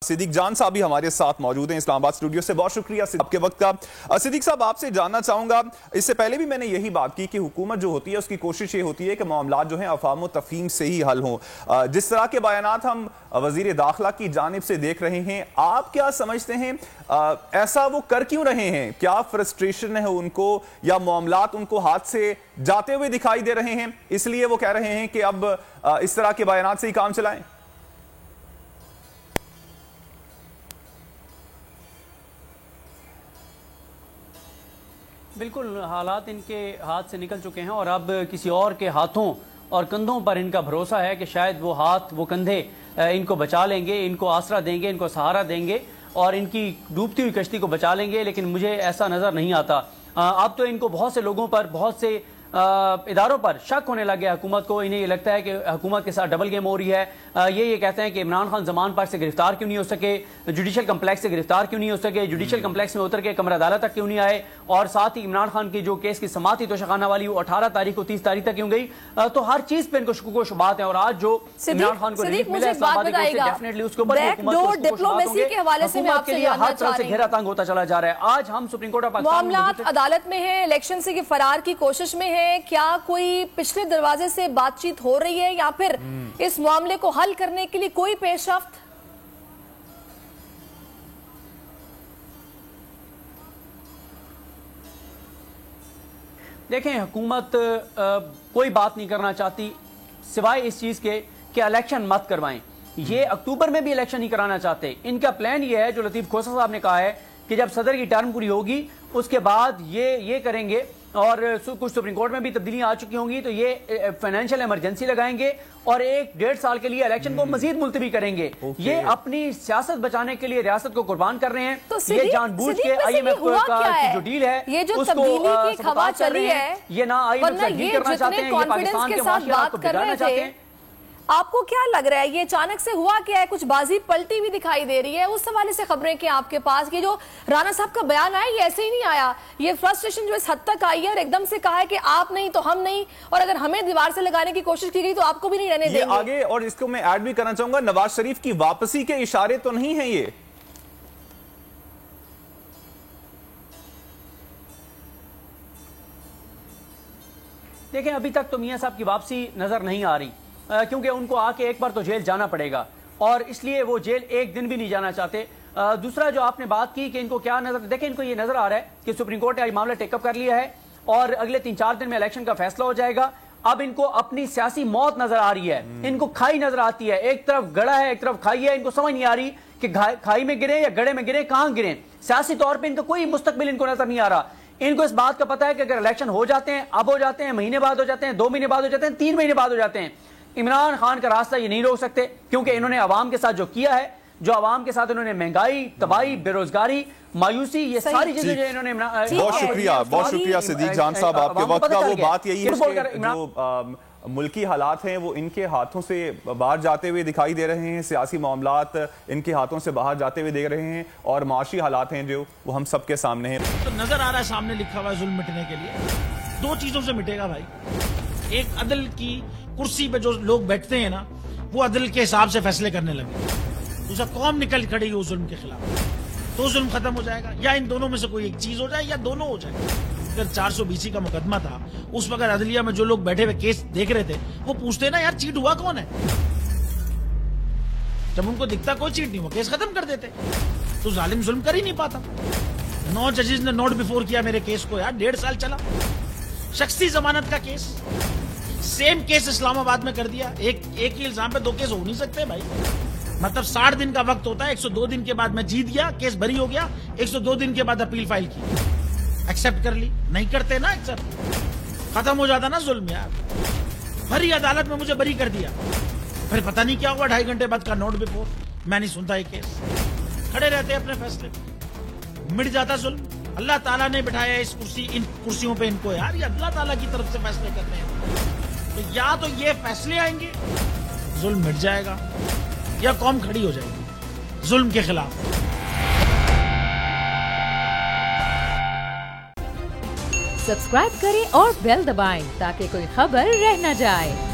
सिद्दीक जान साहब भी हमारे साथ मौजूद हैं इस्लामाबाद स्टूडियो से। बहुत शुक्रिया आपके वक्त का। सिद्दीक साहब, आपसे जानना चाहूंगा, इससे पहले भी मैंने यही बात की कि हुकूमत जो होती है उसकी कोशिश ये होती है कि मामलात जो हैं अफाम तफहीम से ही हल हों। जिस तरह के बयानात हम वजीर दाखिला की जानिब से देख रहे हैं, आप क्या समझते हैं ऐसा वो कर क्यों रहे हैं? क्या फ्रस्ट्रेशन है उनको या मामलात उनको हाथ से जाते हुए दिखाई दे रहे हैं इसलिए वो कह रहे हैं कि अब इस तरह के बयानात से ही काम चलाएं? बिल्कुल, हालात इनके हाथ से निकल चुके हैं और अब किसी और के हाथों और कंधों पर इनका भरोसा है कि शायद वो हाथ वो कंधे इनको बचा लेंगे, इनको आसरा देंगे, इनको सहारा देंगे और इनकी डूबती हुई कश्ती को बचा लेंगे। लेकिन मुझे ऐसा नज़र नहीं आता। अब तो इनको बहुत से लोगों पर, बहुत से इदारों पर शक होने लग गया हुकूमत को। इन्हें ये लगता है कि हुकूमत के साथ डबल गेम हो रही है। ये कहते हैं कि इमरान खान जमान पार्क से गिरफ्तार क्यों नहीं हो सके, जुडिशल कम्प्लेक्स से गिरफ्तार क्यों नहीं हो सके, जुडिशल कम्प्लेक्स में उतर के कमर अदालत तक क्यों नहीं आए, और साथ ही इमरान खान की जो केस की समाअत थी तोशाखाना वाली वो 18 तारीख को 30 तारीख तक क्यों गई। तो हर चीज पे इनको शुक्र शुबात है। और आज जो इमरान खान को रिलीफ मिला डेफिनेटली उसके ऊपर डिप्लोमेसी के हवाले से मैं आपसे हर तरह से घेरा तंग होता चला जा रहा है। आज हम सुप्रीम कोर्ट ऑफ पाकिस्तान अदालत में है, इलेक्शन से फरार की कोशिश में है। क्या कोई पिछले दरवाजे से बातचीत हो रही है या फिर इस मामले को हल करने के लिए कोई पेशरफ्त? देखें, हुकूमत कोई बात नहीं करना चाहती सिवाय इस चीज के कि इलेक्शन मत करवाएं। ये अक्टूबर में भी इलेक्शन नहीं कराना चाहते। इनका प्लान ये है, जो लतीफ खोसा साहब ने कहा है, कि जब सदर की टर्म पूरी होगी उसके बाद ये करेंगे और कुछ सुप्रीम कोर्ट में भी तब्दीलियां आ चुकी होंगी तो ये फाइनेंशियल इमरजेंसी लगाएंगे और 1-1.5 साल के लिए इलेक्शन को मजीद मुलतवी करेंगे। ये अपनी सियासत बचाने के लिए रियासत को कुर्बान कर रहे हैं। तो ये जानबूझ के IMF की जो डील है, ये जो तब्दीली की खबर चली है, ये ना IMF से डील करना चाहते हैं, ये पाकिस्तान के माशरात को बिगाड़ना चाहते हैं। आपको क्या लग रहा है ये अचानक से हुआ क्या है? कुछ बाजी पलटी हुई दिखाई दे रही है। उस हवाले से खबरें क्या आपके पास? ये जो राणा साहब का बयान आया ये ऐसे ही नहीं आया। ये फ्रस्ट्रेशन जो इस हद तक आई है और एकदम से कहा है कि आप नहीं तो हम नहीं, और अगर हमें दीवार से लगाने की कोशिश की गई तो आपको भी नहीं रहने देंगे आगे। और इसको मैं ऐड भी करना चाहूंगा, नवाज शरीफ की वापसी के इशारे तो नहीं है ये? देखें, अभी तक तो मियां साहब की वापसी नजर नहीं आ रही, क्योंकि उनको आके एक बार तो जेल जाना पड़ेगा और इसलिए वो जेल एक दिन भी नहीं जाना चाहते। दूसरा जो आपने बात की कि इनको क्या नजर, देखें, इनको ये नजर आ रहा है कि सुप्रीम कोर्ट ने ये मामला टेकअप कर लिया है और अगले 3-4 दिन में इलेक्शन का फैसला हो जाएगा। अब इनको अपनी सियासी मौत नजर आ रही है, इनको खाई नजर आती है। एक तरफ गड़ा है, एक तरफ खाई है। इनको समझ नहीं आ रही कि खाई में गिरे या गड़े में गिरे, कहां गिरे। सियासी तौर पर इनका कोई मुस्तकबिल इनको नजर नहीं आ रहा। इनको इस बात का पता है कि अगर इलेक्शन हो जाते हैं, अब हो जाते हैं, महीने बाद हो जाते हैं, 2 महीने बाद हो जाते हैं, 3 महीने बाद हो जाते हैं, इमरान खान का रास्ता ये नहीं रोक सकते, क्योंकि इन्होंने अवाम के साथ जो किया है, जो अवाम के साथ इन्होंने महंगाई, तबाही, बेरोजगारी, मायूसी, ये सारी चीजें जो इन्होंने बहुत शुक्रिया सिद्दीक जान साहब आपके वक्त का। वो बात यही है कि जो मुल्की हालात हैं वो इनके हाथों से बाहर जाते हुए दिखाई दे रहे हैं, सियासी मामलात इनके हाथों से बाहर जाते हुए देख रहे हैं और माशी हालात हैं जो वो हम सबके सामने हैं। तो नजर आ रहा है सामने लिखा हुआ है जुल्म मिटने के लिए 2 चीजों से मिटेगा भाई। एक, अदल की कुर्सी पे जो लोग बैठते हैं ना, वो अदल के हिसाब से फैसले करने लगे। दूसरा, कौम निकल खड़ी उस जुल्म के खिलाफ, तो जुल्म खत्म हो जाएगा। या इन दोनों में से कोई एक चीज हो जाए या दोनों हो जाए। अगर 420 का मुकदमा था, उस वक्त अदलिया में जो लोग बैठे हुए केस देख रहे थे वो पूछते ना, यार चीट हुआ कौन है? जब उनको दिखता कोई चीट नहीं, वो केस खत्म कर देते। तो जालिम जुल्म कर ही नहीं पाता। 9 जजेस ने नोट बिफोर किया मेरे केस को, यार 1.5 साल चला। शख्सी जमानत का केस, सेम केस इस्लामाबाद में कर दिया। एक ही इल्जाम पे 2 केस हो नहीं सकते भाई। मतलब 60 दिन का वक्त होता है। 102 दिन के बाद मैं जीत गया, केस बरी हो गया। 102 दिन के बाद अपील फाइल की, एक्सेप्ट कर ली। नहीं करते ना एक्सेप्ट, खत्म हो जाता ना जुल्म यार। भरी अदालत में मुझे बरी कर दिया, फिर पता नहीं क्या हुआ 2.5 घंटे बाद का नोट बिफोर। मैं नहीं सुनता ये केस, खड़े रहते अपने फैसले, मिट जाता जुल्म। अल्लाह ताला ने बिठाया इन कुर्सियों पे इनको यार, ये अल्लाह ताला की तरफ से फैसले करते हैं। तो या तो ये फैसले आएंगे, जुल्म मिट जाएगा, या कौम खड़ी हो जाएगी जुल्म के खिलाफ। सब्सक्राइब करें और बेल दबाएं ताकि कोई खबर रह न जाए।